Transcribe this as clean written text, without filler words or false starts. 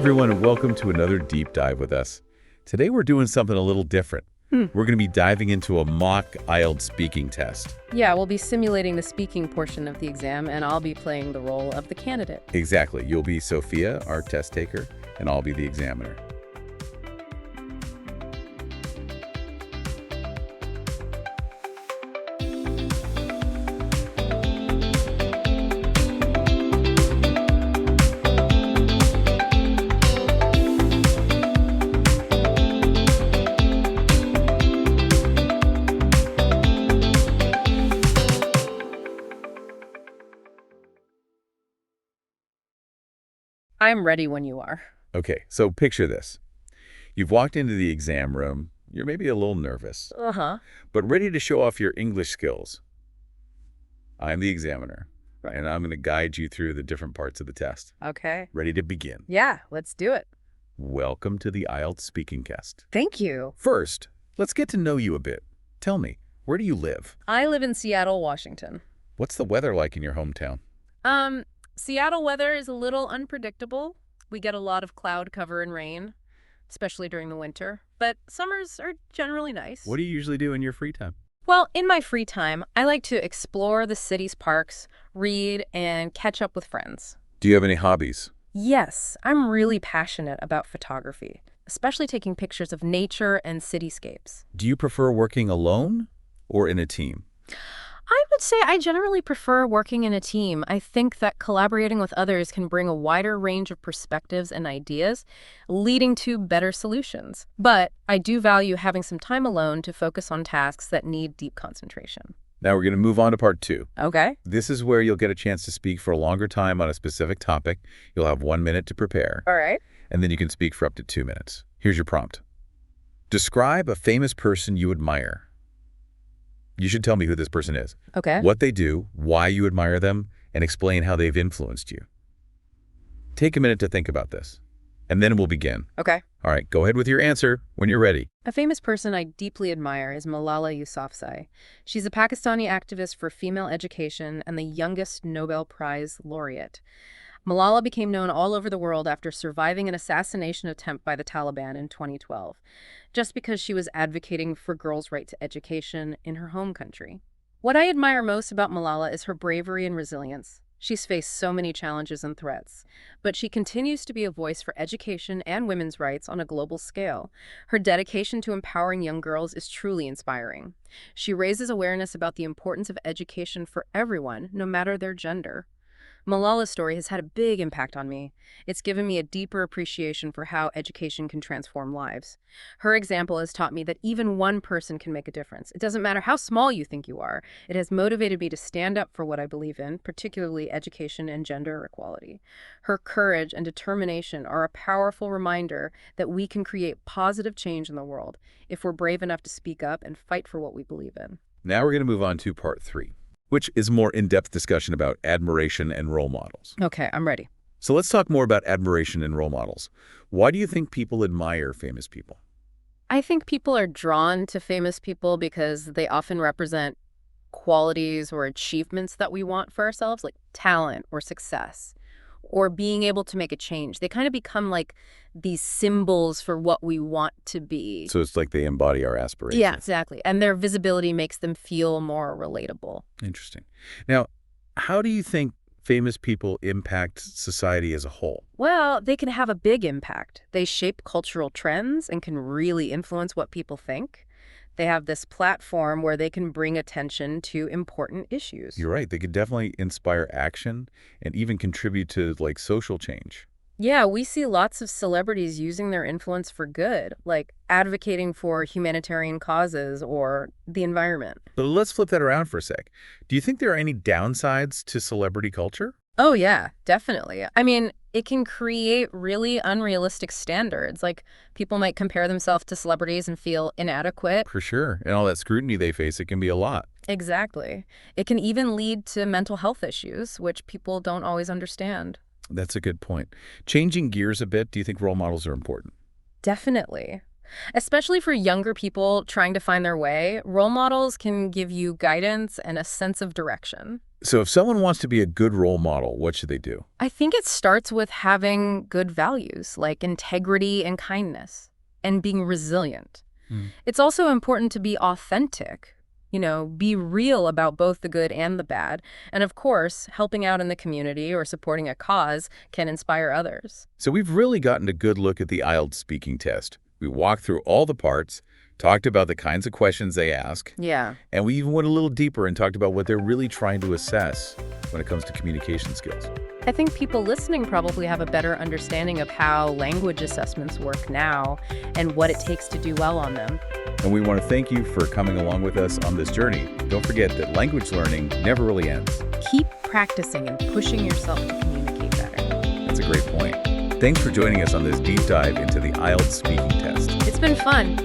everyone, and welcome to another deep dive with us. Today we're doing something a little different. We're going to be diving into a mock IELTS speaking test. Yeah, we'll be simulating the speaking portion of the exam, and I'll be playing the role of the candidate. Exactly. You'll be Sophia, our test taker, and I'll be the examiner. I'm ready when you are. Okay, so picture this. You've walked into the exam room. You're maybe a little nervous, but ready to show off your English skills. I'm the examiner, and I'm going to guide you through the different parts of the test. Okay. Ready to begin. Yeah, let's do it. Welcome to the IELTS speaking test. Thank you. First, let's get to know you a bit. Tell me, where do you live? I live in Seattle, Washington. What's the weather like in your hometown? Seattle weather is a little unpredictable. We get a lot of cloud cover and rain, especially during the winter. But summers are generally nice. What do you usually do in your free time? Well, in my free time, I like to explore the city's parks, read, and catch up with friends. Do you have any hobbies? Yes, I'm really passionate about photography, especially taking pictures of nature and cityscapes. Do you prefer working alone or in a team? I would say I generally prefer working in a team. I think that collaborating with others can bring a wider range of perspectives and ideas, leading to better solutions. But I do value having some time alone to focus on tasks that need deep concentration. Now we're going to move on to part 2. Okay. This is where you'll get a chance to speak for a longer time on a specific topic. You'll have 1 minute to prepare. All right. And then you can speak for up to 2 minutes. Here's your prompt. Describe a famous person you admire. You should tell me who this person is. Okay. What they do, why you admire them, and explain how they've influenced you. Take a minute to think about this, and then we'll begin. Okay. All right, go ahead with your answer when you're ready. A famous person I deeply admire is Malala Yousafzai. She's a Pakistani activist for female education and the youngest Nobel Prize laureate. Malala became known all over the world after surviving an assassination attempt by the Taliban in 2012, just because she was advocating for girls' right to education in her home country. What I admire most about Malala is her bravery and resilience. She's faced so many challenges and threats, but she continues to be a voice for education and women's rights on a global scale. Her dedication to empowering young girls is truly inspiring. She raises awareness about the importance of education for everyone, no matter their gender. Malala's story has had a big impact on me. It's given me a deeper appreciation for how education can transform lives. Her example has taught me that even one person can make a difference. It doesn't matter how small you think you are. It has motivated me to stand up for what I believe in, particularly education and gender equality. Her courage and determination are a powerful reminder that we can create positive change in the world if we're brave enough to speak up and fight for what we believe in. Now we're going to move on to part 3. Which is a more in-depth discussion about admiration and role models. Okay, I'm ready. So let's talk more about admiration and role models. Why do you think people admire famous people? I think people are drawn to famous people because they often represent qualities or achievements that we want for ourselves, like talent or success, or being able to make a change. They kind of become like these symbols for what we want to be. So it's like they embody our aspirations. Yeah, exactly. And their visibility makes them feel more relatable. Interesting. Now, how do you think famous people impact society as a whole? Well, they can have a big impact. They shape cultural trends and can really influence what people think. They have this platform where they can bring attention to important issues. You're right. They could definitely inspire action and even contribute to like social change. Yeah, we see lots of celebrities using their influence for good, like advocating for humanitarian causes or the environment. But let's flip that around for a sec. Do you think there are any downsides to celebrity culture? Oh, yeah, definitely. I mean, it can create really unrealistic standards. Like, people might compare themselves to celebrities and feel inadequate. For sure. And all that scrutiny they face, it can be a lot. Exactly. It can even lead to mental health issues, which people don't always understand. That's a good point. Changing gears a bit, do you think role models are important? Definitely. Especially for younger people trying to find their way, role models can give you guidance and a sense of direction. So if someone wants to be a good role model, what should they do? I think it starts with having good values like integrity and kindness and being resilient. It's also important to be authentic, be real about both the good and the bad. And of course, helping out in the community or supporting a cause can inspire others. So we've really gotten a good look at the IELTS speaking test. We walked through all the parts, talked about the kinds of questions they ask, Yeah. and we even went a little deeper and talked about what they're really trying to assess when it comes to communication skills. I think people listening probably have a better understanding of how language assessments work now and what it takes to do well on them. And we want to thank you for coming along with us on this journey. Don't forget that language learning never really ends. Keep practicing and pushing yourself to communicate better. That's a great point. Thanks for joining us on this deep dive into the IELTS speaking test. It's been fun.